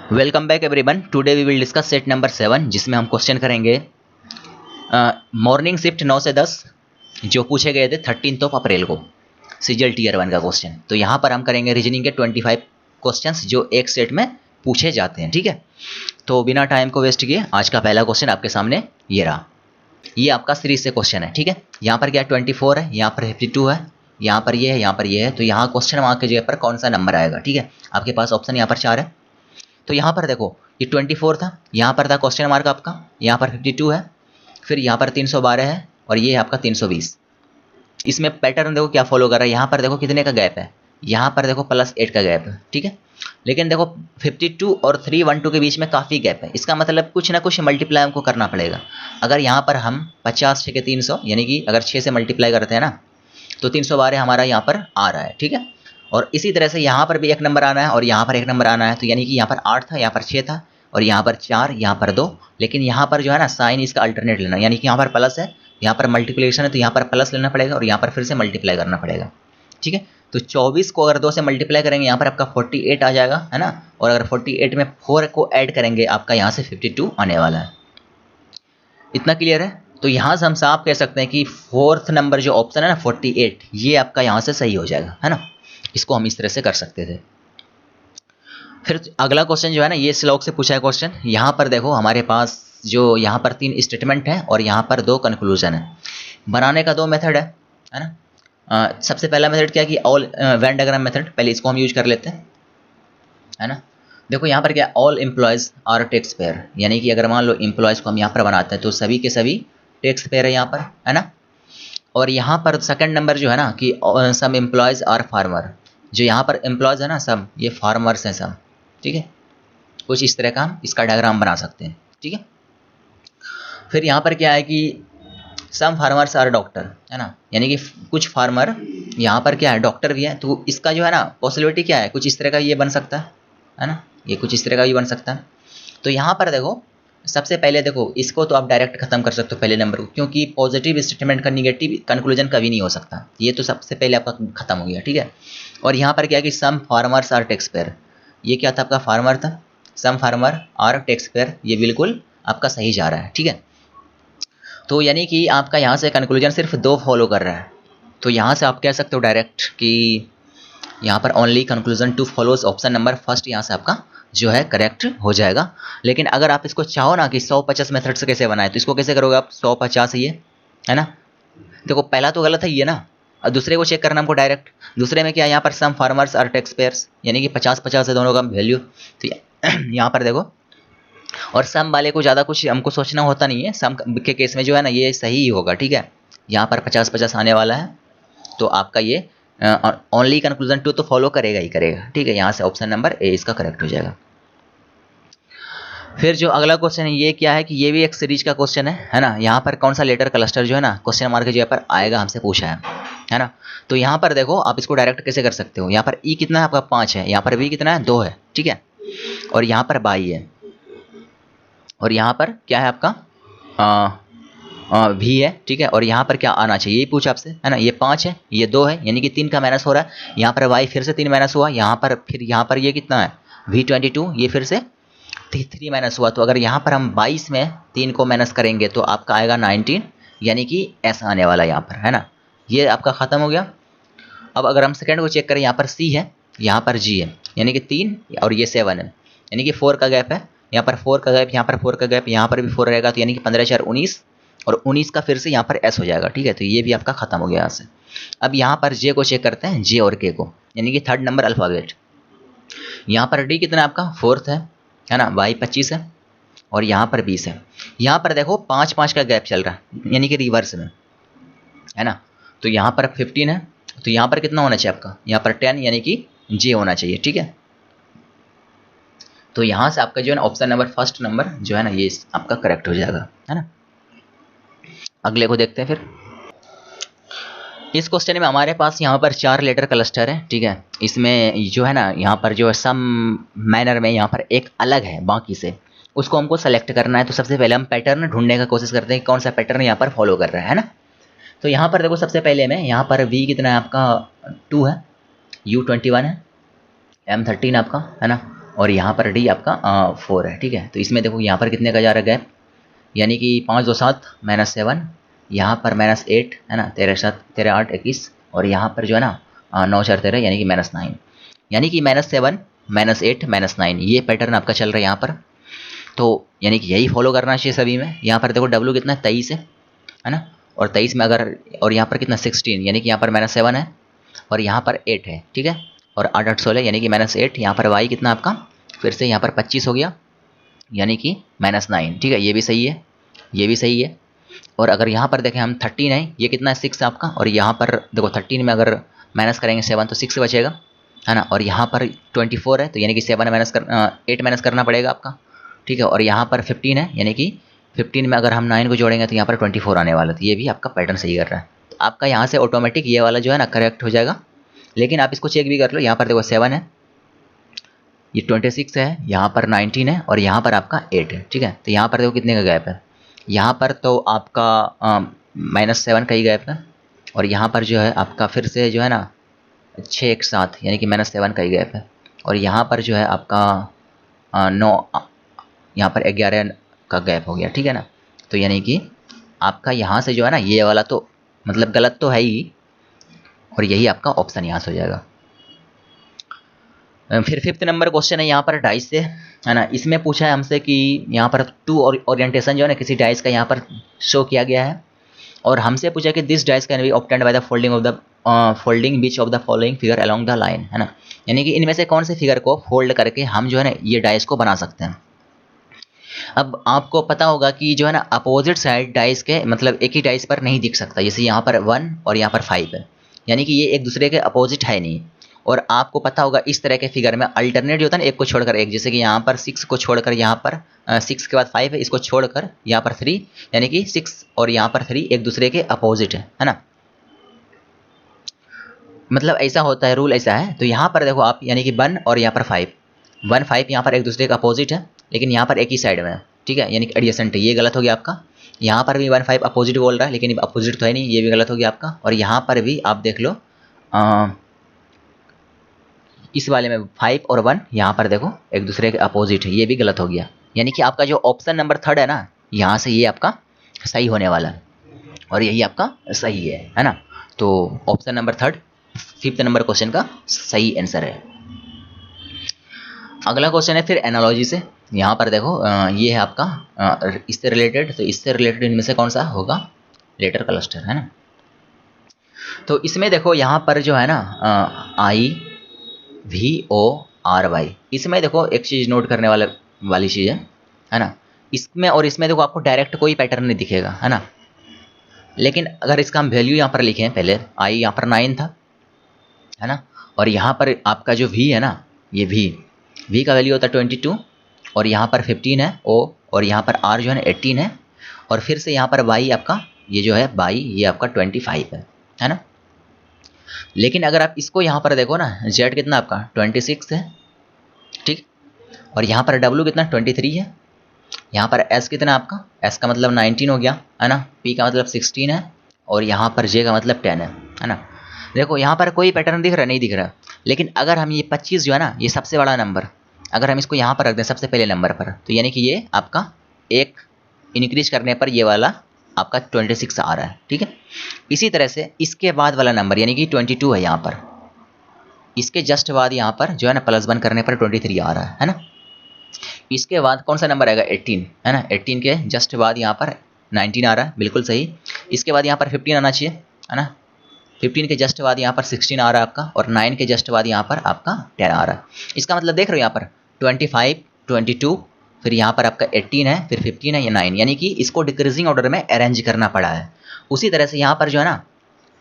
Welcome back everyone. Today we will discuss set number 7 जिसमें हम question करेंगे morning shift 9 से 10 जो पूछे गए थे 13 अप्रैल को सीजीएल टीयर 1 का क्वेश्चन। तो यहाँ पर हम करेंगे रीजनिंग के 25 क्वेश्चंस जो एक सेट में पूछे जाते हैं। ठीक है, तो बिना टाइम को वेस्ट किए आज का पहला क्वेश्चन आपके सामने ये रहा। ये आपका सीरीज से क्वेश्चन है। ठीक है, यहाँ पर क्या 24 है, यहाँ पर 52 है, यहाँ पर ये है, यहाँ पर ये है। तो यहाँ क्वेश्चन मार्क के जगह पर कौन सा नंबर आएगा। ठीक है, आपके पास ऑप्शन यहाँ पर 4 है। तो यहाँ पर देखो ये 24 था, यहाँ पर था क्वेश्चन मार्क आपका, यहाँ पर 52 है, फिर यहाँ पर 312 है और ये है आपका 320। इसमें पैटर्न देखो क्या फॉलो कर रहा है। यहाँ पर देखो कितने का गैप है, यहाँ पर देखो +8 का गैप है। ठीक है, लेकिन देखो 52 और 312 के बीच में काफ़ी गैप है। इसका मतलब कुछ ना कुछ मल्टीप्लाई हमको करना पड़ेगा। अगर यहाँ पर हम 50 6 के 300 यानी कि अगर 6 से मल्टीप्लाई करते हैं ना तो 312 हमारा यहाँ पर आ रहा है। ठीक है, और इसी तरह से यहाँ पर भी एक नंबर आना है और यहाँ पर एक नंबर आना है। तो यानी कि यहाँ पर 8 था, यहाँ पर 6 था और यहाँ पर 4, यहाँ पर 2। लेकिन यहाँ पर जो है ना साइन इसका अल्टरनेट लेना, यानी कि यहाँ पर प्लस है, यहाँ पर मल्टीप्लिकेशन है तो यहाँ पर प्लस लेना पड़ेगा और यहाँ पर फिर से मल्टीप्लाई करना पड़ेगा। ठीक है, तो 24 को अगर 2 से मल्टीप्लाई करेंगे यहाँ पर आपका 48 आ जाएगा, है ना। और अगर 48 में 4 को ऐड करेंगे आपका यहाँ से 52 आने वाला है। इतना क्लियर है। तो यहाँ से हम साफ कह सकते हैं कि फोर्थ नंबर जो ऑप्शन है ना 48, ये आपका यहाँ से सही हो जाएगा, है ना। इसको हम इस तरह से कर सकते थे। फिर अगला क्वेश्चन जो है ना ये श्लोक से पूछा है क्वेश्चन। यहाँ पर देखो हमारे पास जो यहाँ पर 3 स्टेटमेंट है और यहाँ पर 2 कंक्लूजन है। बनाने का 2 मेथड है ना। सबसे पहला मेथड क्या कि ऑल वेन डायग्राम मेथड, पहले इसको हम यूज कर लेते हैं, है ना। देखो यहाँ पर क्या all employees are tax payer, यानी कि अगर मान लो एम्प्लॉयज़ को हम यहाँ पर बनाते हैं तो सभी के सभी टैक्स पेयर है यहाँ पर, है ना। और यहाँ पर सेकंड नंबर जो है ना कि सम एम्प्लॉयज़ आर फार्मर, जो यहाँ पर एम्प्लॉयज़ है ना सब ये फार्मर्स हैं सब। ठीक है, कुछ इस तरह का हम इसका डायग्राम बना सकते हैं। ठीक है, फिर यहाँ पर क्या है कि सम फार्मर्स आर डॉक्टर, है ना, यानी कि कुछ फार्मर यहाँ पर क्या है डॉक्टर भी है। तो इसका जो है ना पॉसिबिलिटी क्या है, कुछ इस तरह का ये बन सकता है ना, ये कुछ इस तरह का भी बन सकता है। तो यहाँ पर देखो सबसे पहले देखो इसको तो आप डायरेक्ट खत्म कर सकते हो पहले नंबर को, क्योंकि पॉजिटिव स्टेटमेंट का निगेटिव कंक्लूजन कभी नहीं हो सकता। ये तो सबसे पहले आपका खत्म हो गया। ठीक है, और यहाँ पर क्या है कि सम फार्मर्स आर टैक्स पेयर, ये क्या था आपका फार्मर था, सम फार्मर आर टैक्स पेयर, ये बिल्कुल आपका सही जा रहा है। ठीक है, तो यानी कि आपका यहाँ से कंक्लूजन सिर्फ 2 फॉलो कर रहा है। तो यहाँ से आप कह सकते हो डायरेक्ट कि यहाँ पर only conclusion 2 follows option number first यहाँ से आपका जो है करेक्ट हो जाएगा। लेकिन अगर आप इसको चाहो ना कि 150 मेथड से कैसे बनाए, तो इसको कैसे करोगे आप 150 ये, है ना। देखो पहला तो गलत है ये ना, और दूसरे को चेक करना हमको डायरेक्ट। दूसरे में क्या यहाँ पर सम फार्मर्स आर टैक्स पेयर्स, यानी कि 50-50 है दोनों का वैल्यू। तो यहाँ पर देखो, और सम वाले को ज़्यादा कुछ हमको सोचना होता नहीं है, सम के केस में जो है ना ये सही ही होगा। ठीक है, यहाँ पर 50-50 आने वाला है तो आपका ये ओनली कंक्लूजन 2 तो फॉलो करेगा ही करेगा। ठीक है, यहाँ से ऑप्शन नंबर ए इसका करेक्ट हो जाएगा। फिर जो अगला क्वेश्चन है ये क्या है कि ये भी एक सीरीज का क्वेश्चन है ना। यहाँ पर कौन सा लेटर क्लस्टर जो है ना क्वेश्चन मार्क की जगह पर आएगा हमसे पूछा है ना। तो यहाँ पर देखो आप इसको डायरेक्ट कैसे कर सकते हो। यहाँ पर ई कितना है आपका 5 है, यहाँ पर बी कितना है 2 है। ठीक है, और यहाँ पर बाई है, और यहाँ पर क्या है आपका भी है। ठीक है, और यहाँ पर क्या आना चाहिए ये पूछा आपसे, है ना। ये 5 है, ये 2 है, यानी कि 3 का माइनस हो रहा है। यहाँ पर वाई फिर से 3 माइनस हुआ, यहाँ पर फिर यहाँ पर ये कितना है V22, ये फिर से 3 माइनस हुआ। तो अगर यहाँ पर हम 22 में 3 को माइनस करेंगे तो आपका आएगा 19, यानी कि ऐसा आने वाला यहाँ पर, है ना। ये आपका ख़त्म हो गया। अब अगर हम सेकंड को चेक करें, यहाँ पर C है, यहाँ पर G है, यानी कि 3 और ये 7 है, यानी कि 4 का गैप है। यहाँ पर 4 का गैप, यहाँ पर 4 का गैप, यहाँ पर भी 4 रहेगा। तो यानी कि 15×4 19, और 19 का फिर से यहाँ पर S हो जाएगा। ठीक है, तो ये भी आपका खत्म हो गया यहाँ से। अब यहाँ पर J को चेक करते हैं, J और K को, यानी कि 3rd नंबर अल्फ़ाबेट। यहाँ पर D कितना है आपका 4th है ना, Y 25 है, और यहाँ पर 20 है। यहाँ पर देखो 5-5 का गैप चल रहा है, यानी कि रिवर्स में, है ना। तो यहाँ पर 15 है, तो यहाँ पर कितना होना चाहिए आपका, यहाँ पर 10, यानी कि J होना चाहिए। ठीक है, तो यहाँ से आपका जो है ना ऑप्शन नंबर फर्स्ट नंबर जो है ना ये आपका करेक्ट हो जाएगा, है ना। अगले को देखते हैं। फिर इस क्वेश्चन में हमारे पास यहाँ पर 4 लेटर क्लस्टर है। ठीक है, इसमें जो है ना यहाँ पर जो है सम मैनर में यहाँ पर एक अलग है बाकी से, उसको हमको सेलेक्ट करना है। तो सबसे पहले हम पैटर्न ढूंढने का कोशिश करते हैं कि कौन सा पैटर्न यहाँ पर फॉलो कर रहा है ना। तो यहाँ पर देखो सबसे पहले में यहाँ पर V कितना है आपका 2 है, U21 है, M13 आपका, है ना, और यहाँ पर डी आपका 4 है, ठीक है। तो इसमें देखो यहाँ पर कितने का जा रहा है गैप, यानी कि 5 2 7 -7, यहाँ पर -8 है ना, 13 7 13 8 21, और यहाँ पर जो है ना 9 4 13 यानी कि -9, यानी कि -7 -8 -9 ये पैटर्न आपका चल रहा है यहाँ पर। तो यानी कि यही फॉलो करना चाहिए सभी में। यहाँ पर देखो डब्ल्यू कितना 23 है ना, और 23 में अगर, और यहाँ पर कितना 16, यानी कि यहाँ पर -7 है और यहाँ पर 8 है, ठीक है। और 8 8 16 यानी कि -8, यहाँ पर वाई कितना आपका फिर से यहाँ पर 25 हो गया, यानी कि -9, ठीक है। ये भी सही है, ये भी सही है। और अगर यहाँ पर देखें हम 13 है, ये कितना है 6 आपका, और यहाँ पर देखो 13 में अगर माइनस करेंगे 7 तो 6 बचेगा, है ना। और यहाँ पर 24 है, तो यानी कि 8 माइनस करना पड़ेगा आपका, ठीक है। और यहाँ पर 15 है, यानी कि 15 में अगर हम 9 को जोड़ेंगे तो यहाँ पर 24 आने वाला, तो ये भी आपका पैटर्न सही कर रहा है। तो आपका यहाँ से ऑटोमेटिक ये वाला जो है ना करेक्ट हो जाएगा। लेकिन आप इसको चेक भी कर लो, यहाँ पर देखो 7 है, ये 26 है, यहाँ पर 19 है, और यहाँ पर आपका 8 है, ठीक है। तो यहाँ पर देखो कितने का गैप है, यहाँ पर तो आपका -7 का ही गैप है, और यहाँ पर जो है आपका फिर से जो है ना 6 1 7 यानी कि -7 का ही गैप है, और यहाँ पर जो है आपका 9, यहाँ पर 11 का गैप हो गया, ठीक है ना। तो यानी कि आपका यहाँ से जो है ना ये वाला तो मतलब गलत तो है ही, और यही आपका ऑप्शन यहाँ से हो जाएगा। फिर 5th नंबर क्वेश्चन है यहाँ पर डाइस से, है ना। इसमें पूछा है हमसे कि यहाँ पर 2 ओरिएंटेशन जो है ना किसी डाइस का यहाँ पर शो किया गया है, और हमसे पूछा कि this dice can be obtained by the folding which of the following figure along the line, है ना। यानी कि इनमें से कौन से फिगर को फोल्ड करके हम जो है ना ये डाइस को बना सकते हैं। अब आपको पता होगा कि जो है ना अपोजिट साइड डाइस के मतलब एक ही डाइस पर नहीं दिख सकता, जैसे यहाँ पर 1 और यहाँ पर 5 है, यानी कि ये एक दूसरे के अपोजिट है नहीं। और आपको पता होगा इस तरह के फिगर में अल्टरनेट जो होता है ना एक को छोड़कर एक, जैसे कि यहाँ पर 6 को छोड़कर यहाँ पर 6 के बाद 5 है, इसको छोड़कर यहाँ पर 3, यानी कि 6 और यहाँ पर 3 एक दूसरे के अपोजिट है ना। मतलब ऐसा होता है, रूल ऐसा है। तो यहाँ पर देखो आप, यानी कि 1 और यहाँ पर 1 5 यहाँ पर एक दूसरे का अपोजिट है, लेकिन यहाँ पर एक ही साइड में है, ठीक है, यानी कि एडजेसेंट है। ये गलत हो गया आपका। यहाँ पर भी 1 5 अपोजिट बोल रहा है, लेकिन अपोजिट तो है नहीं, ये भी गलत हो गया आपका। और यहाँ पर भी आप देख लो इस वाले में 5 और 1 यहाँ पर देखो एक दूसरे के अपोजिट है, ये भी गलत हो गया। यानी कि आपका जो ऑप्शन नंबर 3 है ना, यहाँ से ये आपका सही होने वाला है, और यही आपका सही है ना। तो option number 3 5th number question का सही आंसर है। अगला क्वेश्चन है फिर एनालॉजी से। यहाँ पर देखो ये है आपका इससे रिलेटेड, तो इससे रिलेटेड इनमें से कौन सा होगा, लेटर क्लस्टर, है ना। तो इसमें देखो यहाँ पर जो है ना IVORY, इसमें देखो एक चीज़ नोट करने वाली चीज़ है ना। इसमें और इसमें देखो आपको डायरेक्ट कोई पैटर्न नहीं दिखेगा, है ना। लेकिन अगर इसका हम वैल्यू यहाँ पर लिखें, पहले आई यहाँ पर 9 था, है ना, और यहाँ पर आपका जो V है ना, ये V का वैल्यू होता है 22, और यहाँ पर 15 है O, और यहाँ पर R जो है ना 18 है, और फिर से यहाँ पर Y आपका ये जो है Y ये आपका 25 है ना। लेकिन अगर आप इसको यहाँ पर देखो ना, Z कितना आपका 26 है, ठीक, और यहाँ पर W कितना 23 है, यहाँ पर S कितना आपका, S का मतलब 19 हो गया, है ना, P का मतलब 16 है, और यहाँ पर J का मतलब 10 है ना। देखो यहाँ पर कोई पैटर्न दिख रहा नहीं दिख रहा। लेकिन अगर हम ये 25 जो है ना, ये सबसे बड़ा नंबर, अगर हम इसको यहाँ पर रख दें सबसे पहले नंबर पर, तो यानी कि ये आपका एक इंक्रीज करने पर ये वाला आपका 26 आ रहा है, ठीक है। इसी तरह से इसके बाद वाला नंबर यानी कि 22 है यहाँ पर, इसके जस्ट बाद यहाँ पर जो है ना +1 करने पर 23 आ रहा है ना। इसके बाद कौन सा नंबर आएगा 18, है ना। 18 के जस्ट बाद यहाँ पर 19 आ रहा है, बिल्कुल सही। इसके बाद यहाँ पर 15 आना चाहिए, है ना। 15 के जस्ट बाद यहाँ पर 16 आ रहा है आपका, और 9 के जस्ट बाद यहाँ पर आपका 10 आ रहा है। इसका मतलब देख रहे हो यहाँ पर 25 22, फिर यहाँ पर आपका 18 है, फिर 15 है, या 9, यानी कि इसको डिक्रीजिंग ऑर्डर में अरेंज करना पड़ा है। उसी तरह से यहाँ पर जो है ना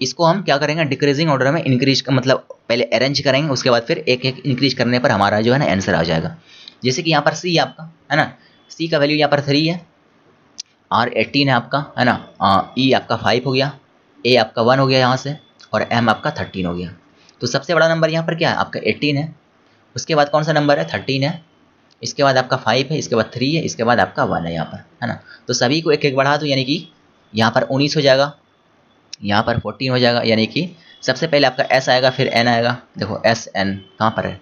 इसको हम क्या करेंगे, डिक्रीजिंग ऑर्डर में इंक्रीज का मतलब पहले अरेंज करेंगे, उसके बाद फिर एक एक इंक्रीज करने पर हमारा जो है ना आंसर आ जाएगा। जैसे कि यहाँ पर C आपका, है ना, C का वैल्यू यहाँ पर 3 है, R 18 है आपका, है ना, E आपका 5 हो गया, A आपका 1 हो गया यहाँ से, और M आपका 13 हो गया। तो सबसे बड़ा नंबर यहाँ पर क्या है आपका 18 है, उसके बाद कौन सा नंबर है 13 है, इसके बाद आपका 5 है, इसके बाद 3 है, इसके बाद आपका 1 है यहाँ पर, है ना। तो सभी को एक एक बढ़ा दो, यानी कि यहाँ पर 19 हो जाएगा, यहाँ पर 14 हो जाएगा, यानी कि सबसे पहले आपका S आएगा, फिर N आएगा। देखो S N कहाँ पर है,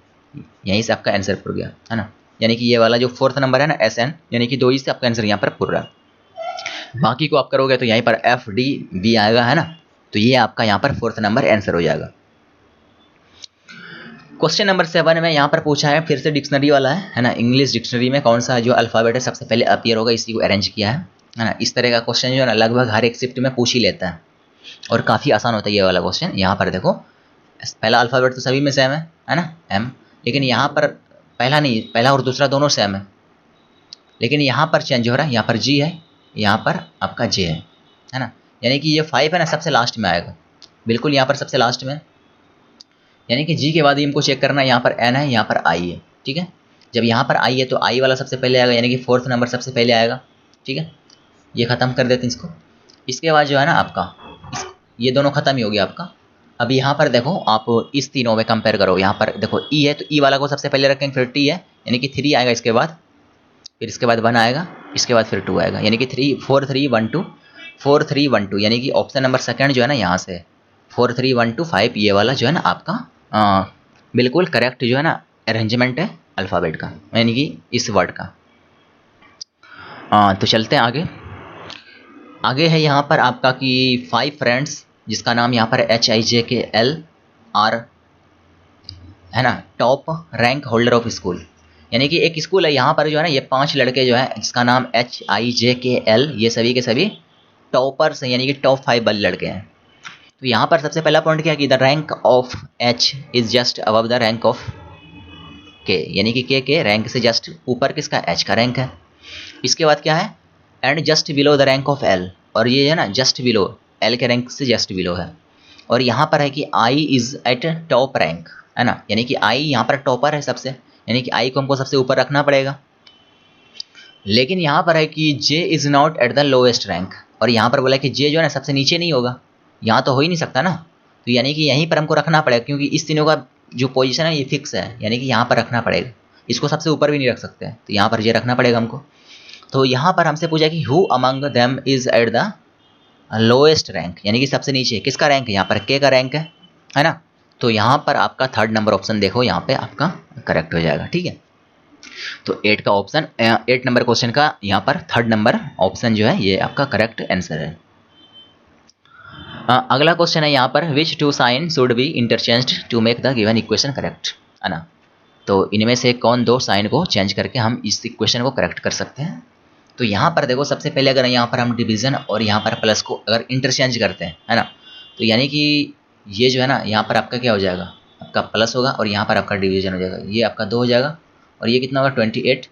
यहीं से आपका आंसर पुर गया, है ना। यानी कि ये वाला जो फोर्थ नंबर है ना SN, यानी कि 2 ही से आपका आंसर यहाँ पर पुर रहा है। बाकी को आप करोगे तो यहीं पर FD B आएगा, है ना। तो ये आपका यहाँ पर फोर्थ नंबर आंसर हो जाएगा। क्वेश्चन नंबर 7 में यहाँ पर पूछा है, फिर से डिक्शनरी वाला है ना। इंग्लिश डिक्शनरी में कौन सा जो अल्फ़ाबेट है सबसे पहले अपीयर होगा, इसी को अरेंज किया है ना। इस तरह का क्वेश्चन जो है ना लगभग हर एक शिफ्ट में पूछ ही लेता है और काफ़ी आसान होता है ये वाला क्वेश्चन। यहाँ पर देखो पहला अल्फ़ाबेट तो सभी में सेम है ना, M, लेकिन यहाँ पर पहला नहीं, पहला और दूसरा दोनों सेम है, लेकिन यहाँ पर चेंज हो रहा है। यहाँ पर G है, यहाँ पर आपका J है ना। यानी कि ये 5 है ना सबसे लास्ट में आएगा, बिल्कुल यहाँ पर सबसे लास्ट में। यानी कि G के बाद ही हमको चेक करना है, यहाँ पर N है, यहाँ पर I है, ठीक है। जब यहाँ पर I है तो I वाला सबसे पहले आएगा, यानी कि फोर्थ नंबर सबसे पहले आएगा, ठीक है। ये ख़त्म कर देते हैं इसको। इसके बाद जो है ना आपका ये दोनों ख़त्म ही हो गया आपका। अब यहाँ पर देखो आप इस तीनों में कंपेयर करो। यहाँ पर देखो E है तो E वाला को सबसे पहले रखेंगे, फिर T है यानी कि 3 आएगा, इसके बाद फिर इसके बाद 1 आएगा, इसके बाद फिर 2 आएगा, यानी कि 3 4 3 1 2 4 3 1 2, यानी कि ऑप्शन नंबर सेकंड जो है ना यहाँ से 4 3 1 2 5, ये वाला जो है ना आपका बिल्कुल करेक्ट जो है ना अरेंजमेंट है अल्फ़ाबेट का, यानी कि इस वर्ड का। तो चलते हैं आगे। आगे है यहाँ पर आपका कि 5 फ्रेंड्स, जिसका नाम यहाँ पर HIJKL है ना, top rank holder of school. यानी कि एक स्कूल है यहाँ पर जो है ना ये 5 लड़के जो है जिसका नाम HIJKL, ये सभी के सभी टॉपर्स हैं, यानी कि टॉप 5 वाले लड़के हैं। तो यहाँ पर सबसे पहला पॉइंट क्या है कि the rank of H is just above the rank of K, यानी कि K के रैंक से जस्ट ऊपर किसका H का रैंक है। इसके बाद क्या है, and just below the rank of L, और ये है ना जस्ट बिलो L के रैंक से जस्ट बिलो है। और यहाँ पर है कि I is eight top rank, है ना, यानी कि I यहाँ पर टॉपर है सबसे, यानी कि I को हमको सबसे ऊपर रखना पड़ेगा। लेकिन यहाँ पर है कि J is not at the lowest rank, और यहाँ पर बोला कि J जो है ना सबसे नीचे नहीं होगा, यहाँ तो हो ही नहीं सकता ना। तो यानी कि यहीं पर हमको रखना पड़ेगा, क्योंकि इस तीनों का जो पोजीशन है ये फिक्स है, यानी कि यहाँ पर रखना पड़ेगा। इसको सबसे ऊपर भी नहीं रख सकते, तो यहाँ पर J रखना पड़ेगा हमको। तो यहाँ पर हमसे पूछा कि who among them is at the lowest rank, यानी कि सबसे नीचे किसका रैंक है, यहाँ पर K का रैंक है ना। तो यहाँ पर आपका थर्ड नंबर ऑप्शन देखो, यहाँ पे आपका करेक्ट हो जाएगा, ठीक है। तो 8 का ऑप्शन 8 नंबर क्वेश्चन का यहाँ पर थर्ड नंबर ऑप्शन जो है ये आपका करेक्ट आंसर है। अगला क्वेश्चन है यहाँ पर which two sign should be interchanged to make the given equation correct, है ना। तो इनमें से कौन दो साइन को चेंज करके हम इस इक्वेशन को करेक्ट कर सकते हैं। तो यहाँ पर देखो सबसे पहले अगर यहाँ पर हम डिवीजन और यहाँ पर प्लस को अगर इंटरचेंज करते हैं, है ना, तो यानी कि ये जो है ना यहाँ पर आपका क्या हो जाएगा, आपका प्लस होगा और यहाँ पर आपका डिवीजन हो जाएगा, ये आपका 2 हो जाएगा और ये कितना होगा 28,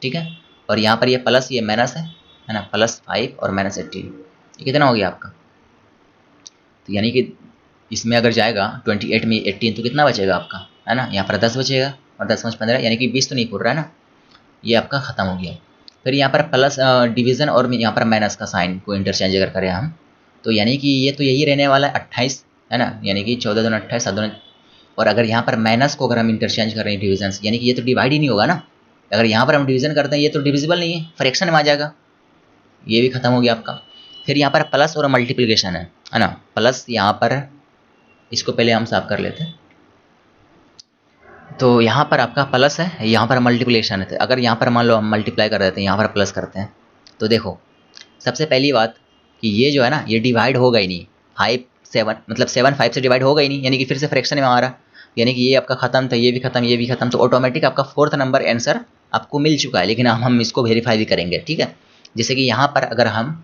ठीक है। और यहाँ पर ये प्लस ये माइनस है ना, +5 और -18, ये कितना हो गया आपका। तो यानी कि इसमें अगर जाएगा 28 में 18 तो कितना बचेगा आपका, है ना, यहाँ पर 10 बचेगा और 10 5 15, यानी कि 20 तो नहीं पूर रहा है ना, ये आपका ख़त्म हो गया। फिर यहाँ पर प्लस डिवीज़न और यहाँ पर माइनस का साइन को इंटरचेंज अगर करें हम, तो यानी कि ये तो यही रहने वाला है 28, है ना, यानी कि 14 दूनी 28 7 दूनी, और अगर यहाँ पर माइनस को अगर हम इंटरचेंज कर रहे हैं डिवीजन से, यानी कि ये तो डिवाइड ही नहीं होगा ना। अगर यहाँ पर हम डिवीजन करते हैं ये तो डिविजिबल नहीं है, फ्रैक्शन में आ जाएगा, ये भी खत्म हो गया आपका। फिर यहाँ पर प्लस और मल्टीप्लिकेशन है ना, प्लस यहाँ पर इसको पहले हम साफ कर लेते हैं। तो यहाँ पर आपका प्लस है, यहाँ पर मल्टीप्लिकेशन है। अगर यहाँ पर मान लो हम मल्टीप्लाई कर देते हैं, यहाँ पर प्लस करते हैं, तो देखो सबसे पहली बात कि ये जो है ना ये डिवाइड होगा ही नहीं, 5 7 मतलब 7 5 से डिवाइड होगा ही नहीं, यानी कि फिर से फ्रैक्शन में आ रहा है, यानी कि ये आपका खत्म था, ये भी खत्म, ये भी खत्म, तो ऑटोमेटिक आपका फोर्थ नंबर आंसर आपको मिल चुका है। लेकिन हम इसको वेरीफाई भी करेंगे, ठीक है। जैसे कि यहाँ पर अगर हम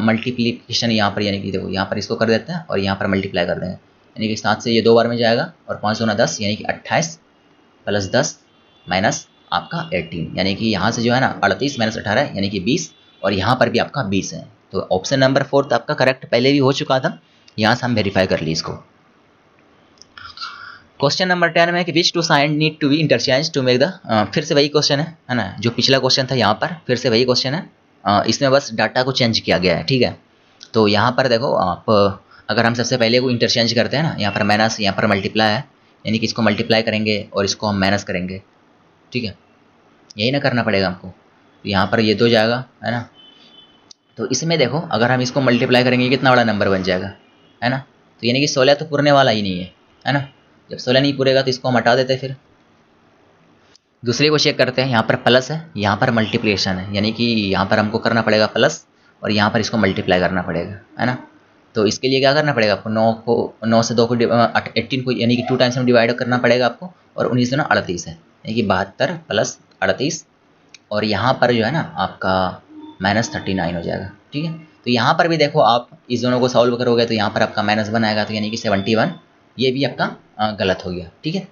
मल्टीप्लिकेशन यहाँ पर, यानी कि देखो यहाँ पर इसको कर देते हैं और यहाँ पर मल्टीप्लाई कर देंगे, यानी कि 7 से ये 2 बार में जाएगा और 5 दूना 10, यानी कि 28 + 10 माइनस आपका 18, यानी कि यहाँ से जो है ना 38 - 18 यानी कि 20, और यहाँ पर भी आपका 20 है। तो ऑप्शन नंबर 4 आपका करेक्ट पहले भी हो चुका था, यहाँ से हम वेरीफाई कर ली इसको। क्वेश्चन नंबर 10 में कि which two sign need to be interchange to make the, फिर से वही क्वेश्चन है ना, जो पिछला क्वेश्चन था यहाँ पर फिर से वही क्वेश्चन है, इसमें बस डाटा को चेंज किया गया है, ठीक है। तो यहाँ पर देखो आप अगर हम सबसे पहले को इंटरचेंज करते हैं ना, यहाँ पर माइनस यहाँ पर मल्टीप्लाई है, यानी कि इसको मल्टीप्लाई करेंगे और इसको हम माइनस करेंगे, ठीक है, यही ना करना पड़ेगा हमको। तो यहाँ पर ये 2 जाएगा, है ना। तो इसमें देखो अगर हम इसको मल्टीप्लाई करेंगे कितना बड़ा नंबर बन जाएगा, है ना। तो यानी कि 16 तो पूरने वाला ही नहीं है ना। जब 16 नहीं पूरेगा तो इसको हम हटा देते फिर, दूसरे को चेक करते हैं, यहाँ पर प्लस है, यहाँ पर मल्टीप्लिकेशन है, यानी कि यहाँ पर हमको करना पड़ेगा प्लस और यहाँ पर इसको मल्टीप्लाई करना पड़ेगा, है ना। तो इसके लिए क्या करना पड़ेगा आपको, 9 से 2 को 18 को यानी कि 2 टाइम्स में डिवाइड करना पड़ेगा आपको, और 19 2 38 है, यानी कि 72 प्लस 38, और यहाँ पर जो है ना आपका -39 हो जाएगा, ठीक है। तो यहाँ पर भी देखो आप इस दोनों को सॉल्व करोगे तो यहाँ पर आपका -1 आएगा, तो यानी कि 71, ये भी आपका गलत हो गया, ठीक है।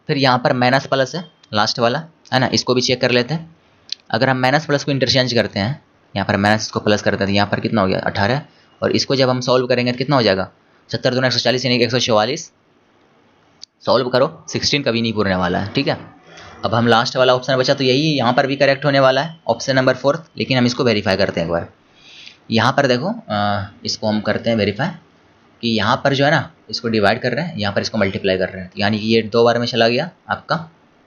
फिर यहाँ पर माइनस प्लस है लास्ट वाला, है ना, इसको भी चेक कर लेते हैं। अगर हम माइनस प्लस को इंटरचेंज करते हैं, यहाँ पर माइनस को प्लस करते हैं तो यहाँ पर कितना हो गया 18, और इसको जब हम सॉल्व करेंगे तो कितना हो जाएगा 70 दूना 140 यानी कि 144। सॉल्व करो, 16 कभी नहीं पूरने वाला है, ठीक है। अब हम लास्ट वाला ऑप्शन बचा तो यही यहाँ पर भी करेक्ट होने वाला है, ऑप्शन नंबर 4, लेकिन हम इसको वेरीफाई करते हैं एक बार। यहाँ पर देखो इसको हम करते हैं वेरीफाई कि यहाँ पर जो है ना इसको डिवाइड कर रहे हैं, यहाँ पर इसको मल्टीप्लाई कर रहे हैं, यानी कि ये 2 बार में चला गया आपका,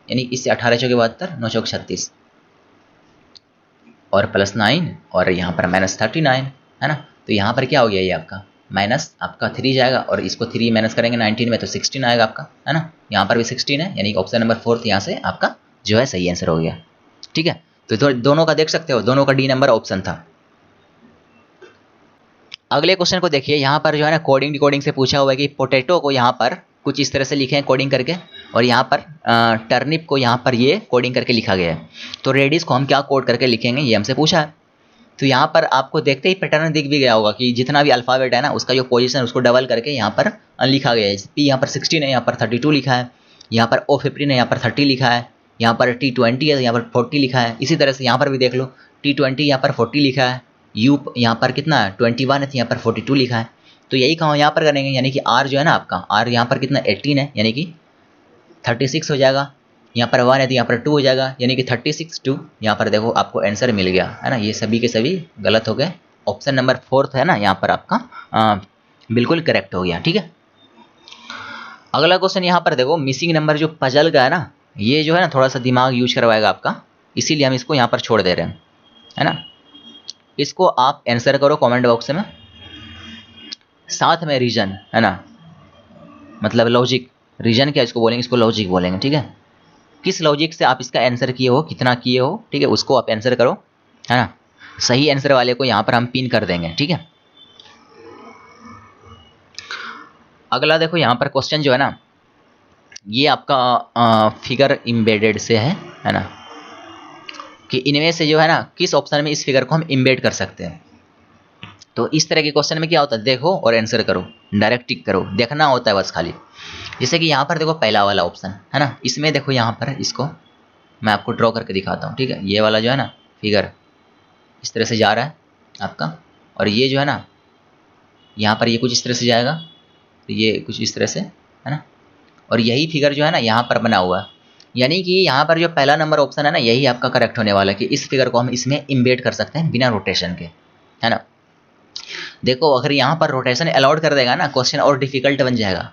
यानी इससे 18 चौके 72, 9 चौक 36 और +9 और यहाँ पर -39, है ना। तो यहाँ पर क्या हो गया, ये आपका माइनस आपका 3 जाएगा, और इसको 3 माइनस करेंगे 19 में तो 16 आएगा आपका, है ना। यहाँ पर भी 16 है, यानी कि ऑप्शन नंबर 4 यहाँ से आपका जो है सही आंसर हो गया, ठीक है। तो दोनों का देख सकते हो, दोनों का डी नंबर ऑप्शन था। अगले क्वेश्चन को देखिए, यहाँ पर जो है ना कोडिंग डिकोडिंग से पूछा हुआ है कि पोटैटो को यहाँ पर कुछ इस तरह से लिखे हैं कोडिंग करके, और यहाँ पर टर्निप को यहाँ पर ये कोडिंग करके लिखा गया है। तो रेडिस को हम क्या कोड करके लिखेंगे, ये हमसे पूछा है। तो यहाँ पर आपको देखते ही पैटर्न दिख भी गया होगा कि जितना भी अल्फ़ाबेट है ना उसका जो पोजीशन उसको डबल करके यहाँ पर लिखा गया है। पी यहाँ पर 16 है, यहाँ पर 32 लिखा है, यहाँ पर O15 है, यहाँ पर 30 लिखा है, यहाँ पर T20 है, यहाँ पर 40 लिखा है। इसी तरह से यहाँ पर भी देख लो, T20 यहाँ पर 40 लिखा है, U यहाँ पर कितना है 21 है, तो यहाँ पर 42 लिखा है। तो यही काम यहाँ पर करेंगे, यानी कि R जो है ना आपका R यहाँ पर कितना 18 है, यानी कि 36 हो जाएगा। यहाँ पर 1 है तो यहाँ पर 2 हो जाएगा, यानी कि 36 2। यहाँ पर देखो आपको आंसर मिल गया, है ना। ये सभी के सभी गलत हो गए, ऑप्शन नंबर 4 है ना यहाँ पर आपका बिल्कुल करेक्ट हो गया, ठीक है। अगला क्वेश्चन यहाँ पर देखो, मिसिंग नंबर जो पजल का है ना, ये जो है ना थोड़ा सा दिमाग यूज करवाएगा आपका, इसीलिए हम इसको यहाँ पर छोड़ दे रहे हैं, है ना। इसको आप आंसर करो कमेंट बॉक्स में, साथ में रीजन, है ना, मतलब लॉजिक। रीजन क्या इसको बोलेंगे, इसको लॉजिक बोलेंगे, ठीक है। किस लॉजिक से आप इसका आंसर किए हो, कितना किए हो, ठीक है, उसको आप आंसर करो, है ना। सही आंसर वाले को यहाँ पर हम पिन कर देंगे, ठीक है। अगला देखो यहाँ पर क्वेश्चन जो है ना, ये आपका फिगर इम्बेडेड से है ना, कि इनमें से जो है ना किस ऑप्शन में इस फिगर को हम इम्बेड कर सकते हैं। तो इस तरह के क्वेश्चन में क्या होता है, देखो और आंसर करो, डायरेक्ट टिक करो, देखना होता है बस खाली। जैसे कि यहाँ पर देखो पहला वाला ऑप्शन है ना, इसमें देखो यहाँ पर इसको मैं आपको ड्रॉ करके दिखाता हूँ, ठीक है। ये वाला जो है ना फिगर इस तरह से जा रहा है आपका, और ये जो है ना यहाँ पर ये कुछ इस तरह से जाएगा, तो ये कुछ इस तरह से, है ना। और यही फिगर जो है ना यहाँ पर बना हुआ है, यानी कि यहाँ पर जो पहला नंबर ऑप्शन है ना यही आपका करेक्ट होने वाला है कि इस फिगर को हम इसमें इम्बेड कर सकते हैं बिना रोटेशन के, है ना। देखो अगर यहाँ पर रोटेशन अलाउड कर देगा ना, क्वेश्चन और डिफिकल्ट बन जाएगा।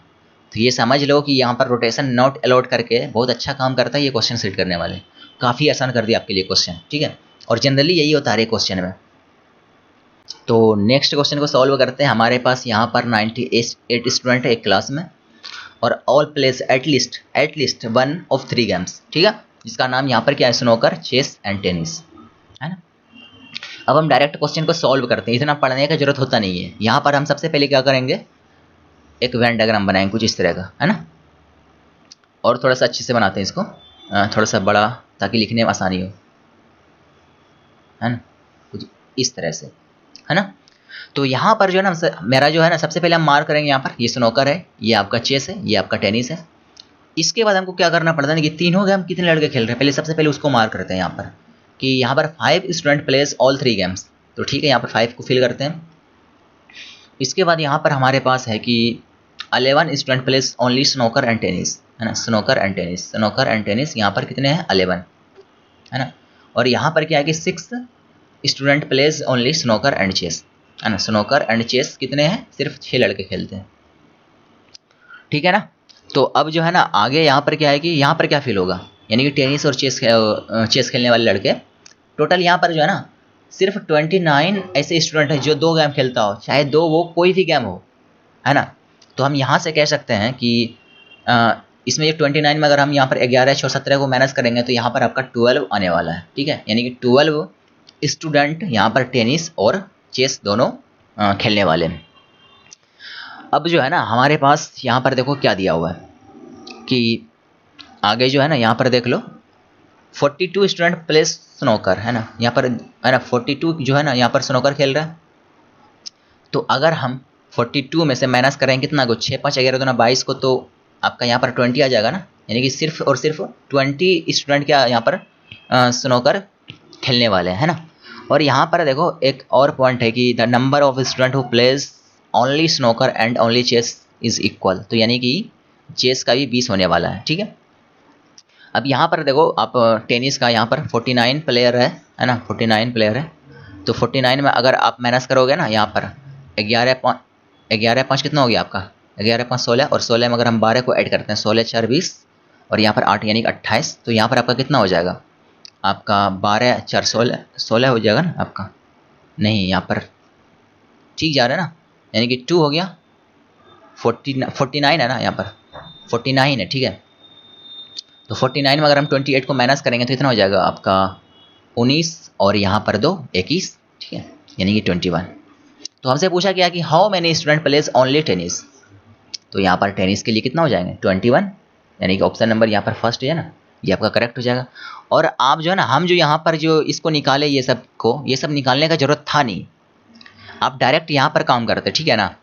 तो ये समझ लो कि यहाँ पर रोटेशन नॉट अलाउड करके बहुत अच्छा काम करता है ये क्वेश्चन सेट करने वाले, काफ़ी आसान कर दिया आपके लिए क्वेश्चन, ठीक है। और जनरली यही होता है क्वेश्चन में। तो नेक्स्ट क्वेश्चन को सॉल्व करते हैं। हमारे पास यहाँ पर 98 स्टूडेंट है एक क्लास में, और all place at least 1 of 3 games, ठीक है, जिसका नाम यहाँ पर क्या है, स्नूकर, चेस एंड टेनिस, है ना। अब हम डायरेक्ट क्वेश्चन को सॉल्व करते हैं, इतना पढ़ने का जरूरत होता नहीं है। यहाँ पर हम सबसे पहले क्या करेंगे, एक वेन डायग्राम बनाएंगे कुछ इस तरह का, है ना। और थोड़ा सा अच्छे से बनाते हैं इसको, थोड़ा सा बड़ा, ताकि लिखने में आसानी हो, है ना, कुछ इस तरह से, है ना। तो यहाँ पर जो है ना मेरा जो है ना सबसे पहले हम मार्क करेंगे, यहाँ पर ये स्नूकर है, ये आपका चेस है, ये आपका टेनिस है। इसके बाद हमको क्या करना पड़ता है कि तीनों गेम कितने लड़के खेल रहे हैं, पहले सबसे पहले उसको मार्क करते हैं यहाँ पर, कि यहाँ पर 5 स्टूडेंट प्लेज ऑल 3 गेम्स। तो ठीक है, यहाँ पर 5 को फिल करते हैं। इसके बाद यहाँ पर हमारे पास है कि 11 student plays only snooker and tennis, है ना, स्नूकर एंड टेनिस यहाँ पर कितने हैं 11, है ना। और यहाँ पर क्या है कि 6 student plays only snooker and chess, है ना, स्नूकर एंड चेस कितने हैं, सिर्फ 6 लड़के खेलते हैं, ठीक है ना। तो अब जो है ना आगे यहाँ पर क्या है कि यहाँ पर क्या फिल होगा, यानी कि टेनिस और चेस खेलने वाले लड़के टोटल यहाँ पर जो है ना सिर्फ 29 ऐसे स्टूडेंट हैं जो 2 गेम खेलता हो, चाहे 2 वो कोई भी गेम हो, है ना। तो हम यहाँ से कह सकते हैं कि इसमें ये 29 में अगर हम यहाँ पर 11 6 17 को माइनस करेंगे तो यहाँ पर आपका 12 आने वाला है, ठीक है। यानी कि 12 स्टूडेंट यहाँ पर टेनिस और चेस दोनों खेलने वाले हैं। अब जो है ना हमारे पास यहाँ पर देखो क्या दिया हुआ है कि आगे जो है ना यहाँ पर देख लो 42 स्टूडेंट प्ले स्नोकर, है ना, यहाँ पर है ना 42 जो है ना यहाँ पर स्नोकर खेल रहा है। तो अगर हम 42 में से माइनस करें कितना को 6 5 11 2 22 को, तो आपका यहाँ पर 20 आ जाएगा ना। यानी कि सिर्फ और सिर्फ 20 स्टूडेंट क्या यहाँ पर स्नोकर खेलने वाले हैं, है ना। और यहाँ पर देखो एक और पॉइंट है कि the number of student who plays only snooker and only chess is equal, तो यानी कि चेस का भी 20 होने वाला है, ठीक है। अब यहाँ पर देखो आप टेनिस का यहाँ पर 49 प्लेयर है ना, 49 प्लेयर है। तो 49 में अगर आप माइनस करोगे ना यहाँ पर 11 5 कितना हो गया आपका 11 5 16, और 16 में अगर हम 12 को ऐड करते हैं 16 4 20 और यहाँ पर 8 यानी कि 28, तो यहाँ पर आपका कितना हो जाएगा आपका 12 4 16 हो जाएगा ना आपका, नहीं यहाँ पर ठीक जा रहा है ना, यानी कि 2 हो गया 49 है ना, यहाँ पर 49 है, ठीक है। तो 49 में अगर हम 28 को माइनस करेंगे तो इतना हो जाएगा आपका 19 और यहाँ पर 2 21, ठीक है, यानी कि 21। तो हमसे पूछा गया कि how many student plays only tennis, तो यहाँ पर टेनिस के लिए कितना हो जाएंगे 21, यानी कि ऑप्शन नंबर यहाँ पर फर्स्ट है ना, ये आपका करेक्ट हो जाएगा। और आप जो है ना हम जो यहाँ पर जो इसको निकाले ये सब निकालने का जरूरत था नहीं, आप डायरेक्ट यहाँ पर काम करते, ठीक है ना।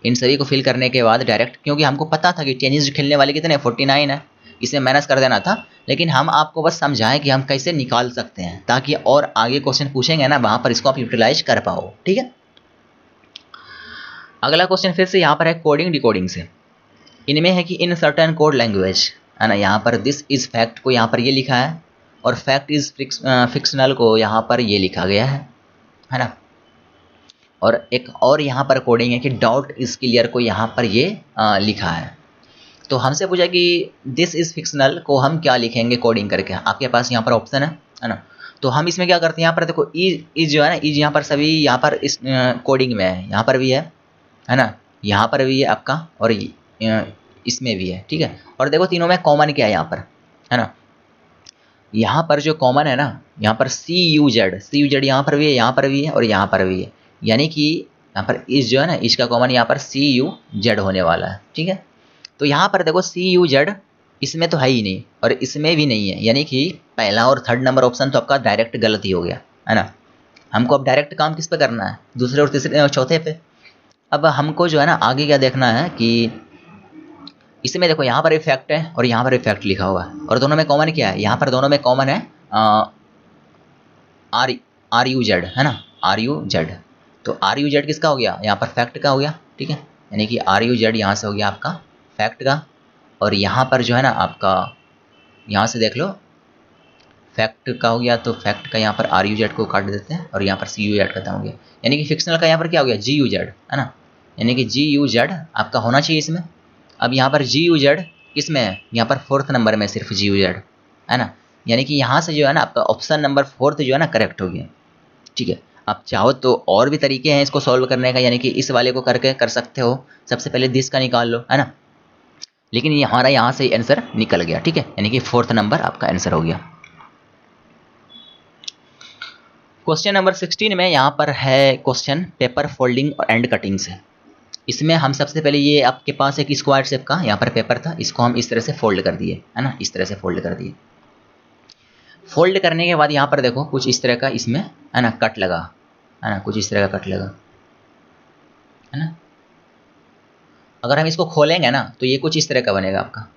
इन सभी को फिल करने के बाद डायरेक्ट, क्योंकि हमको पता था कि टेनिस खेलने वाले कितने 49 है, इसे माइनस कर देना था, लेकिन हम आपको बस समझाएं कि हम कैसे निकाल सकते हैं, ताकि और आगे क्वेश्चन पूछेंगे ना वहाँ पर इसको आप यूटिलाइज कर पाओ, ठीक है। अगला क्वेश्चन फिर से यहाँ पर है कोडिंग डिकोडिंग से। इनमें है कि इन सर्टेन कोड लैंग्वेज, है ना, यहाँ पर दिस इज फैक्ट को यहाँ पर ये लिखा है, और फैक्ट इज फिक्शनल को यहाँ पर ये लिखा गया है ना। और एक और यहाँ पर कोडिंग है कि डाउट इज क्लियर को यहाँ पर ये लिखा है। तो हमसे पूछा कि दिस इज फिक्शनल को हम क्या लिखेंगे कोडिंग करके, आपके पास यहाँ पर ऑप्शन है ना। तो हम इसमें क्या करते हैं, यहाँ पर देखो इज जो है ना, इज यहाँ पर सभी यहाँ पर इस कोडिंग में है, यहाँ पर भी है ना, यहाँ पर भी है आपका, और इसमें भी है, ठीक है। और देखो तीनों में कॉमन क्या है यहाँ पर, है ना, यहाँ पर जो कॉमन है ना, यहाँ पर CUZ यहाँ पर भी है, यहाँ पर भी है और यहाँ पर भी है, यानी कि यहाँ पर इज जो है ना, इसका कॉमन यहाँ पर CUZ होने वाला है, ठीक है। तो यहाँ पर देखो CUZ इसमें तो है ही नहीं और इसमें भी नहीं है, यानी कि पहला और थर्ड नंबर ऑप्शन तो आपका डायरेक्ट गलत ही हो गया, है ना। हमको अब डायरेक्ट काम किस पे करना है, दूसरे और तीसरे और चौथे पे। अब हमको जो है ना आगे क्या देखना है कि इसमें देखो यहाँ पर इफेक्ट है और यहाँ पर इफेक्ट लिखा हुआ है, और दोनों में कॉमन क्या है, यहाँ पर दोनों में कॉमन है RUZ, है ना, RUZ। तो RUZ किसका हो गया, यहाँ पर फैक्ट का हो गया, ठीक है, यानी कि RUZ यहाँ से हो गया आपका फैक्ट का, और यहाँ पर जो है ना आपका यहाँ से देख लो फैक्ट का हो गया, तो फैक्ट का यहाँ पर RUZ को काट देते हैं और यहाँ पर CUZ खत्म हो गया, यानी कि फिक्शनल का यहाँ पर क्या हो गया GUZ, है ना, यानी कि GUZ आपका होना चाहिए इसमें। अब यहाँ पर GUZ किसमें है, यहाँ पर 4th नंबर में सिर्फ GUZ, है ना, यानी कि यहाँ से जो है ना आपका ऑप्शन नंबर 4th जो है ना करेक्ट हो गया, ठीक है। आप चाहो तो और भी तरीके हैं इसको सॉल्व करने का, यानी कि इस वाले को करके कर सकते हो, सबसे पहले दिस का निकाल लो, है ना, लेकिन ये हमारा यहाँ से आंसर निकल गया, ठीक है, यानी कि 4th नंबर आपका आंसर हो गया। क्वेश्चन नंबर 16 में यहाँ पर है क्वेश्चन पेपर फोल्डिंग और एंड कटिंग से। इसमें हम सबसे पहले ये आपके पास एक स्क्वायर शेप का यहाँ पर पेपर था, इसको हम इस तरह से फोल्ड कर दिए, है ना, इस तरह से फोल्ड कर दिए। फोल्ड करने के बाद यहाँ पर देखो कुछ इस तरह का इसमें, है ना, कट लगा, है ना, कुछ इस तरह का कट लगा, है ना। अगर हम इसको खोलेंगे ना तो ये कुछ इस तरह का बनेगा आपका,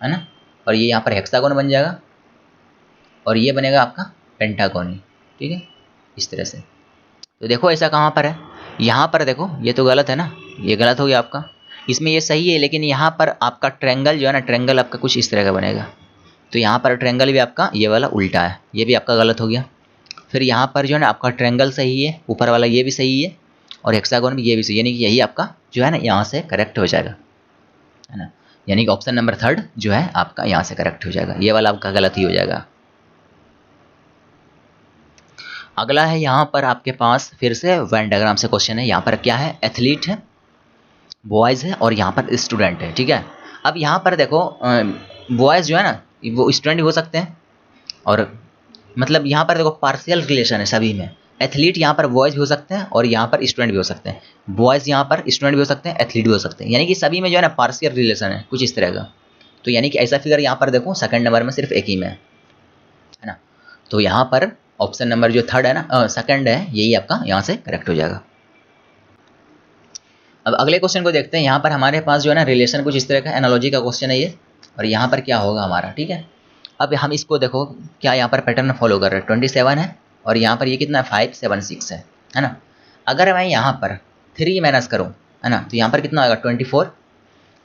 है ना, और ये यहाँ पर हेक्सागोन बन जाएगा और ये बनेगा आपका पेंटागोन, ठीक है, इस तरह से। तो देखो ऐसा कहाँ पर है, यहाँ पर देखो ये तो गलत है ना, ये गलत हो गया आपका, इसमें ये सही है, लेकिन यहाँ पर आपका ट्रायंगल जो है ना, ट्रायंगल आपका कुछ इस तरह का बनेगा, तो यहाँ पर ट्रायंगल भी आपका ये वाला उल्टा है, ये भी आपका गलत हो गया। फिर यहाँ पर जो है ना आपका ट्रायंगल सही है, ऊपर वाला ये भी सही है और हेक्सागोन भी ये भी सही, यानी कि यही आपका जो है ना यहाँ से करेक्ट हो जाएगा, है ना, यानी कि ऑप्शन नंबर 3rd जो है आपका यहाँ से करेक्ट हो जाएगा, ये वाला आपका गलत ही हो जाएगा। अगला है यहाँ पर आपके पास फिर से वेन डायग्राम से क्वेश्चन है। यहाँ पर क्या है, एथलीट है, बॉयज़ है और यहाँ पर स्टूडेंट है, ठीक है। अब यहाँ पर देखो बॉयज़ जो है ना वो स्टूडेंट भी हो सकते हैं, और मतलब यहाँ पर देखो पार्शियल रिलेशन है सभी में। एथलीट यहाँ पर बॉयज़ भी हो सकते हैं और यहाँ पर स्टूडेंट भी हो सकते हैं, बॉयज़ यहाँ पर स्टूडेंट भी हो सकते हैं, एथलीट भी हो सकते हैं, यानी कि सभी में जो है ना पार्शियल रिलेशन है कुछ इस तरह का। तो यानी कि ऐसा फिगर यहाँ पर देखो सेकंड नंबर में सिर्फ एक ही में है ना। तो यहाँ पर ऑप्शन नंबर जो थर्ड है ना, सेकंड है, यही आपका यहाँ से करेक्ट हो जाएगा। अब अगले क्वेश्चन को देखते हैं। यहाँ पर हमारे पास जो है ना रिलेशन कुछ इस तरह का एनालॉजी का क्वेश्चन है ये, और यहाँ पर क्या होगा हमारा, ठीक है। अब हम इसको देखो क्या यहाँ पर पैटर्न फॉलो कर रहे हैं, 27 है और यहाँ पर ये कितना है 576 है ना। अगर मैं यहाँ पर 3 माइनस करूँ है ना, तो यहाँ पर कितना होगा 24,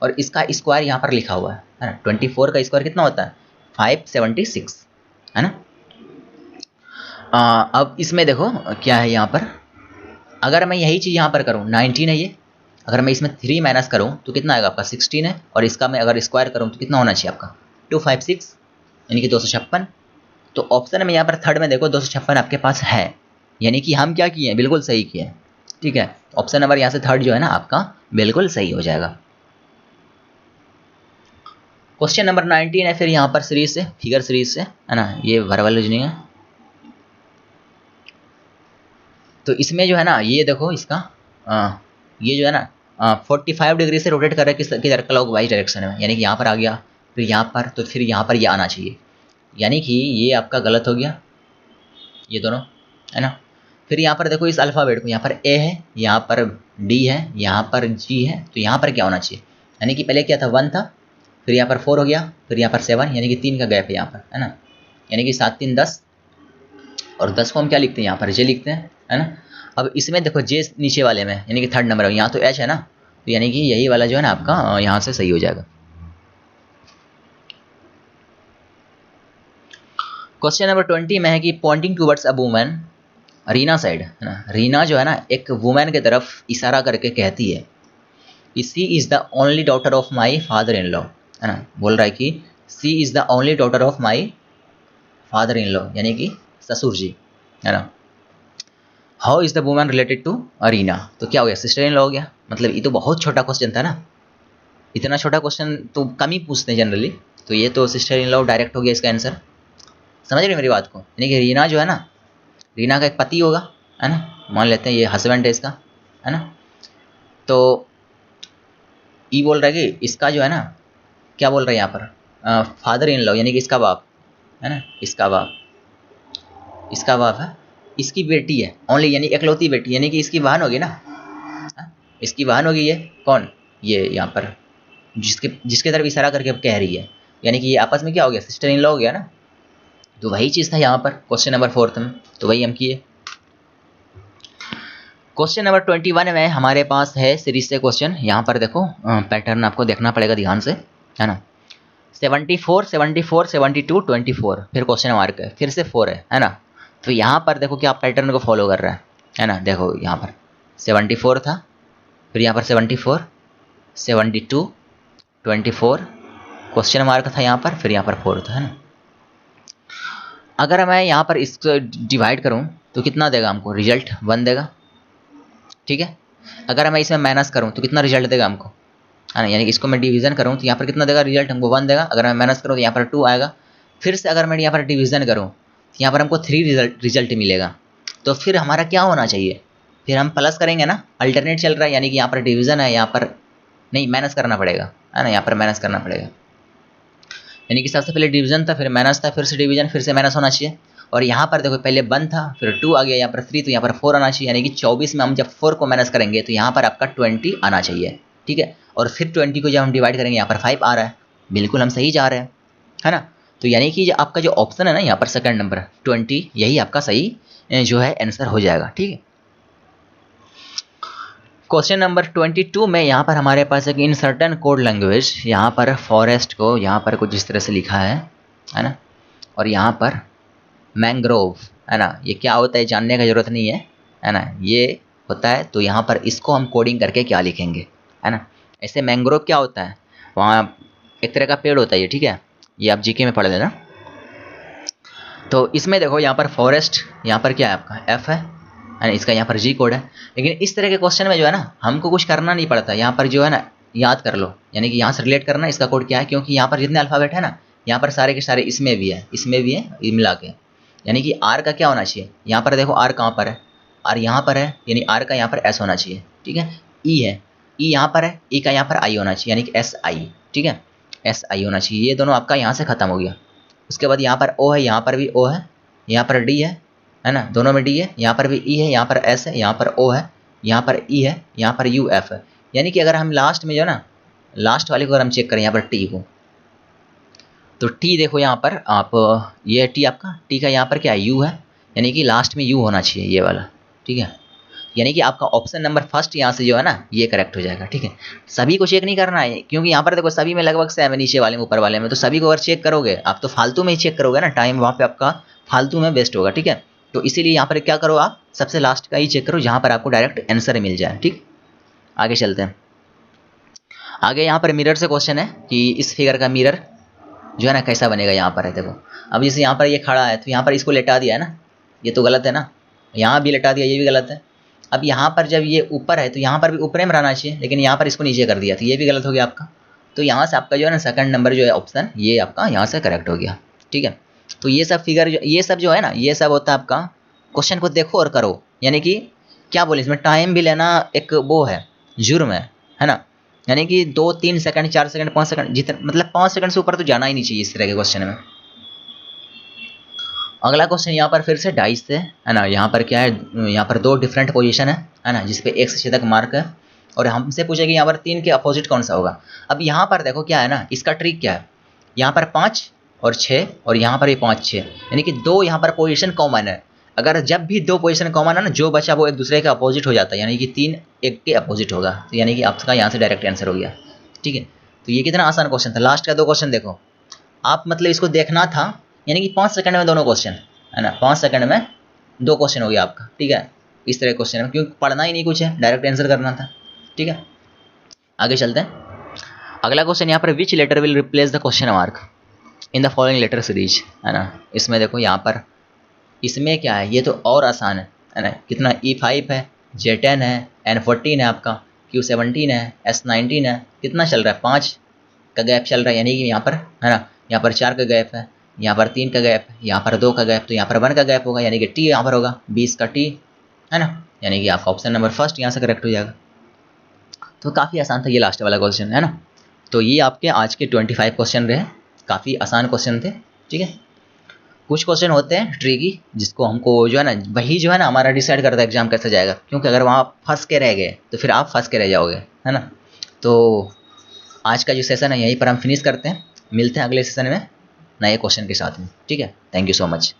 और इसका स्क्वायर यहाँ पर लिखा हुआ है ना। 24 का स्क्वायर कितना होता है 576 है ना। अब इसमें देखो क्या है यहाँ पर, अगर मैं यही चीज़ यहाँ पर करूँ 19 है ये, अगर मैं इसमें 3 माइनस करूँ तो कितना आएगा आपका 16 है, और इसका मैं अगर स्क्वायर करूँ तो कितना होना चाहिए आपका 256 यानी कि 256। तो ऑप्शन में यहाँ पर थर्ड में देखो 256 आपके पास है, यानी कि हम क्या किए हैं बिल्कुल सही किए हैं, ठीक है। ऑप्शन नंबर यहाँ से थर्ड जो है ना आपका बिल्कुल सही हो जाएगा। क्वेश्चन नंबर 19 है फिर यहाँ पर सीरीज से, फिगर सीरीज से है ना, ये वर्बल रीजनिंग है। तो इसमें जो है ना ये देखो इसका ये जो है ना 45 डिग्री से रोटेट कर रहा है किस क्लॉक वाइज डायरेक्शन में, यानी कि यहाँ पर आ गया, फिर यहाँ पर, तो फिर यहाँ पर ये आना चाहिए, यानी कि ये आपका गलत हो गया ये दोनों है ना। फिर यहाँ पर देखो इस अल्फ़ाबेट को, यहाँ पर ए है, यहाँ पर डी है, यहाँ पर जी है, तो यहाँ पर क्या होना चाहिए, यानी कि पहले क्या था 1 था, फिर यहाँ पर 4 हो गया, फिर यहाँ पर 7, यानी कि 3 का गैप है यहाँ पर है ना, यानी कि 7 3 10, और 10 को हम क्या लिखते हैं यहाँ पर जे लिखते हैं है ना। अब इसमें देखो जे नीचे वाले में यानी कि थर्ड नंबर है, यहाँ तो एच है ना, तो यानी कि यही वाला जो है ना आपका यहाँ से सही हो जाएगा। क्वेश्चन नंबर 20 में है कि pointing towards a woman, Reena side है ना, रीना जो है ना एक वुमेन की तरफ इशारा करके कहती है C is the only daughter of my father in law है ना, बोल रहा है कि C is the only daughter of my father in law यानी कि ससुर जी है ना। How is the woman related to Reena, तो क्या हो गया सिस्टर इन लॉ हो गया। मतलब ये तो बहुत छोटा क्वेश्चन था ना, इतना छोटा क्वेश्चन तो कम ही पूछते हैं जनरली, तो ये तो सिस्टर इन लॉ डायरेक्ट हो गया इसका आंसर। समझ रहे मेरी बात को, यानी कि रीना जो है ना, रीना का एक पति होगा है ना, मान लेते हैं ये हस्बैंड है इसका है ना। तो ये बोल रहा है कि इसका जो है ना क्या बोल रहा है यहाँ पर फादर इन लॉ यानी कि इसका बाप है ना, इसका बाप है, इसकी बेटी है ओनली यानी इकलौती बेटी, यानी कि इसकी बहन होगी ना, इसकी बहन होगी। ये कौन, ये यहाँ पर जिसके तरफ इशारा करके कह रही है, यानी कि ये आपस में क्या हो गया सिस्टर इन लॉ हो गया ना। तो वही चीज़ था यहाँ पर क्वेश्चन नंबर 4 में, तो वही हम किए। क्वेश्चन नंबर 21 में हमारे पास है सीरीज से क्वेश्चन, यहाँ पर देखो पैटर्न आपको देखना पड़ेगा ध्यान से है ना। 74 74 72 24, फिर क्वेश्चन मार्क है, फिर से 4 है ना। तो यहाँ पर देखो क्या पैटर्न को फॉलो कर रहा है ना। देखो यहाँ पर 74 था, फिर यहाँ पर 74 72 24, क्वेश्चन मार्क था यहाँ पर, फिर यहाँ पर 4 था है ना। अगर मैं यहाँ पर इसको डिवाइड करूँ तो कितना देगा हमको, रिजल्ट 1 देगा, ठीक है। अगर मैं इसमें माइनस करूँ तो कितना रिजल्ट देगा हमको है ना, यानी कि इसको मैं डिवीज़न करूँ तो यहाँ पर कितना देगा रिजल्ट हमको 1 देगा। अगर मैं माइनस करूँ तो यहाँ पर 2 आएगा। फिर से अगर मैं यहाँ पर डिवीज़न करूँ तो यहाँ पर हमको 3 रिजल्ट मिलेगा। तो फिर हमारा क्या होना चाहिए, फिर हम प्लस करेंगे ना, अल्टरनेट चल रहा है, यानी कि यहाँ पर डिवीज़न है, यहाँ पर नहीं माइनस करना पड़ेगा है ना, यहाँ पर माइनस करना पड़ेगा। यानी कि सबसे पहले डिवीज़न था, फिर माइनस था, फिर से डिवीज़न, फिर से माइनस होना चाहिए। और यहाँ पर देखो पहले 1 था, फिर 2 आ गया, यहाँ पर 3, तो यहाँ पर 4 आना चाहिए। यानी कि 24 में हम जब 4 को माइनस करेंगे तो यहाँ पर आपका 20 आना चाहिए, ठीक है। और फिर 20 को जब हम डिवाइड करेंगे यहाँ पर 5 आ रहा है, बिल्कुल हम सही जा रहे हैं है ना। तो यानी कि आपका जो ऑप्शन है ना यहाँ पर सेकंड नंबर 20, यही आपका सही जो है आंसर हो जाएगा, ठीक है। क्वेश्चन नंबर 22 में यहाँ पर हमारे पास एक इन सर्टन कोड लैंग्वेज, यहाँ पर फॉरेस्ट को यहाँ पर कुछ इस तरह से लिखा है ना। और यहाँ पर मैंग्रोव है ना, ये क्या होता है जानने का ज़रूरत नहीं है ना, ये होता है। तो यहाँ पर इसको हम कोडिंग करके क्या लिखेंगे है ना। ऐसे मैंग्रोव क्या होता है, वहाँ एक तरह का पेड़ होता है ये, ठीक है, ये आप जीके में पढ़ लेना। तो इसमें देखो यहाँ पर फॉरेस्ट, यहाँ पर क्या है आपका एफ है ना, इसका यहाँ पर जी कोड है। लेकिन इस तरह के क्वेश्चन में जो है ना हमको कुछ करना नहीं पड़ता, यहाँ पर जो है ना याद कर लो, यानी कि यहाँ से रिलेट करना इसका कोड क्या है, क्योंकि यहाँ पर जितने अल्फ़ाबेट है ना, यहाँ पर सारे के सारे इसमें भी है, इसमें भी है, ये मिला के, यानी कि आर का क्या होना चाहिए, यहाँ पर देखो आर कहाँ पर है, आर यहाँ पर है, यानी आर का यहाँ पर एस होना चाहिए, ठीक है। ई है, ई यहाँ पर है, ई का यहाँ पर आई होना चाहिए, यानी कि एस आई, ठीक है, एस आई होना चाहिए। ये दोनों आपका यहाँ से ख़त्म हो गया। उसके बाद यहाँ पर ओ है, यहाँ पर भी ओ है, यहाँ पर डी है ना, दोनों में डी है, यहाँ पर भी ई है, यहाँ पर एस है, यहाँ पर ओ है, यहाँ पर ई है, यहाँ पर यू एफ है। यानी कि अगर हम लास्ट में जो है ना, लास्ट वाले को अगर हम चेक करें यहाँ पर टी को, तो टी देखो यहाँ पर आप, ये टी आपका, टी का यहाँ पर क्या है, यू है, यानी कि लास्ट में यू होना चाहिए ये वाला, ठीक है। यानी कि आपका ऑप्शन नंबर फर्स्ट यहाँ से जो है ना, ये करेक्ट हो जाएगा, ठीक है। सभी को चेक नहीं करना है, क्योंकि यहाँ पर देखो सभी में लगभग सेम है, नीचे वाले में ऊपर वाले में, तो सभी को अगर चेक करोगे आप तो फालतू में ही चेक करोगे ना, टाइम वहाँ पे आपका फालतू में वेस्ट होगा, ठीक है। तो इसीलिए यहाँ पर क्या करो, आप सबसे लास्ट का ही चेक करो, जहाँ पर आपको डायरेक्ट आंसर मिल जाए, ठीक। आगे चलते हैं। आगे यहाँ पर मिरर से क्वेश्चन है कि इस फिगर का मिरर जो है ना कैसा बनेगा। यहाँ पर है देखो, अब जैसे यहाँ पर ये खड़ा है, तो यहाँ पर इसको लेटा दिया है ना, ये तो गलत है ना, यहाँ भी लेटा दिया, ये भी गलत है। अब यहाँ पर जब ये ऊपर है, तो यहाँ पर भी ऊपर में रहना चाहिए, लेकिन यहाँ पर इसको नीचे कर दिया, तो ये भी गलत हो गया आपका। तो यहाँ से आपका जो है ना सेकंड नंबर जो है ऑप्शन, ये आपका यहाँ से करेक्ट हो गया, ठीक है। तो ये सब फिगर जो, ये सब जो है ना, ये सब होता है आपका, क्वेश्चन को देखो और करो, यानी कि क्या बोले, इसमें टाइम भी लेना एक वो है, जुर्म है ना। यानी कि 2, 3 सेकंड, 4 सेकंड, 5 सेकंड, जितना मतलब 5 सेकंड से ऊपर तो जाना ही नहीं चाहिए इस तरह के क्वेश्चन में। अगला क्वेश्चन यहाँ पर फिर से डाइस से है ना। यहाँ पर क्या है, यहाँ पर 2 डिफरेंट पोजीशन है ना, जिसपे एक से 6 तक मार्क है, और हमसे पूछे कि यहाँ पर 3 के अपोजिट कौन सा होगा। अब यहाँ पर देखो क्या है ना, इसका ट्रिक क्या है, यहाँ पर 5 और 6 और यहाँ पर भी 5, 6, यानी कि 2 यहाँ पर पोजीशन कॉमन है। अगर जब भी 2 पोजीशन कॉमन है ना, जो बचा वो एक दूसरे के अपोजिट हो जाता है, यानी कि 3 एक के अपोजिट होगा, तो यानी कि आपका यहाँ से डायरेक्ट आंसर हो गया, ठीक है। तो ये कितना आसान क्वेश्चन था। लास्ट का 2 क्वेश्चन देखो आप, मतलब इसको देखना था, यानी कि 5 सेकंड में दोनों क्वेश्चन है ना, 5 सेकंड में 2 क्वेश्चन हो गया आपका, ठीक है। इस तरह क्वेश्चन में क्योंकि पढ़ना ही नहीं कुछ है, डायरेक्ट आंसर करना था, ठीक है। आगे चलते हैं। अगला क्वेश्चन यहाँ पर, which letter will replace the question mark in the following letter series, है ना। इसमें देखो यहाँ पर, इसमें क्या है, ये तो और आसान है ना। कितना, E5 है, J10 है, N14 है आपका, Q17 है, S19 है, कितना चल रहा है, 5 का गैप चल रहा है, यानी कि यहाँ पर है ना, यहाँ पर 4 का गैप है, यहाँ पर 3 का गैप है, यहाँ पर 2 का गैप, तो यहाँ पर 1 का गैप होगा, यानी कि T यहाँ पर होगा, 20 का T, है ना। यानी कि आपका ऑप्शन नंबर फर्स्ट यहाँ से करेक्ट हो जाएगा। तो काफ़ी आसान था ये लास्ट वाला क्वेश्चन, है ना। तो ये आपके आज के 25 क्वेश्चन रहे, काफ़ी आसान क्वेश्चन थे, ठीक है। कुछ क्वेश्चन होते हैं ट्रिकी, जिसको हमको जो है ना, वही जो है ना हमारा डिसाइड करता है एग्जाम कैसे जाएगा, क्योंकि अगर वहाँ फंस के रह गए तो फिर आप फंस के रह जाओगे, है ना। तो आज का जो सेशन है यहीं पर हम फिनिश करते हैं, मिलते हैं अगले सेशन में नए क्वेश्चन के साथ में, ठीक है। Thank you so much.